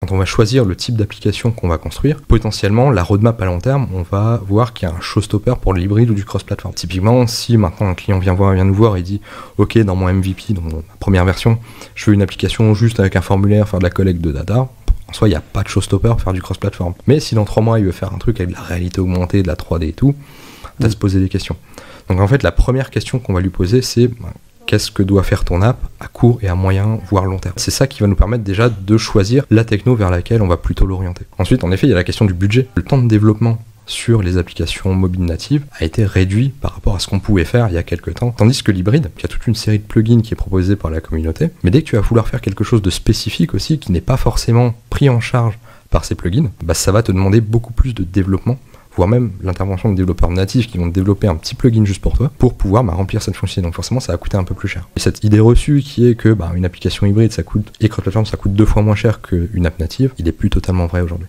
Quand on va choisir le type d'application qu'on va construire, potentiellement, la roadmap à long terme, on va voir qu'il y a un showstopper pour le hybride ou du cross-platform. Typiquement, si maintenant un client vient nous voir et dit « Ok, dans mon MVP, dans ma première version, je veux une application juste avec un formulaire, faire de la collecte de data », en soi, il n'y a pas de showstopper pour faire du cross-platform. Mais si dans 3 mois, il veut faire un truc avec de la réalité augmentée, de la 3D et tout, on va se poser des questions. Donc en fait, la première question qu'on va lui poser, c'est qu'est-ce que doit faire ton app à court et à moyen, voire long terme. C'est ça qui va nous permettre déjà de choisir la techno vers laquelle on va plutôt l'orienter. Ensuite, en effet, il y a la question du budget. Le temps de développement sur les applications mobiles natives a été réduit par rapport à ce qu'on pouvait faire il y a quelques temps. Tandis que l'hybride, il y a toute une série de plugins qui est proposée par la communauté, mais dès que tu vas vouloir faire quelque chose de spécifique aussi, qui n'est pas forcément pris en charge par ces plugins, ça va te demander beaucoup plus de développement, voire même l'intervention de développeurs natifs qui vont développer un petit plugin juste pour toi, pour pouvoir remplir cette fonctionnalité. Donc forcément, ça va coûter un peu plus cher. Et cette idée reçue qui est que une application hybride, ça coûte, et cross-platform, ça coûte 2 fois moins cher qu'une app native, il est plus totalement vrai aujourd'hui.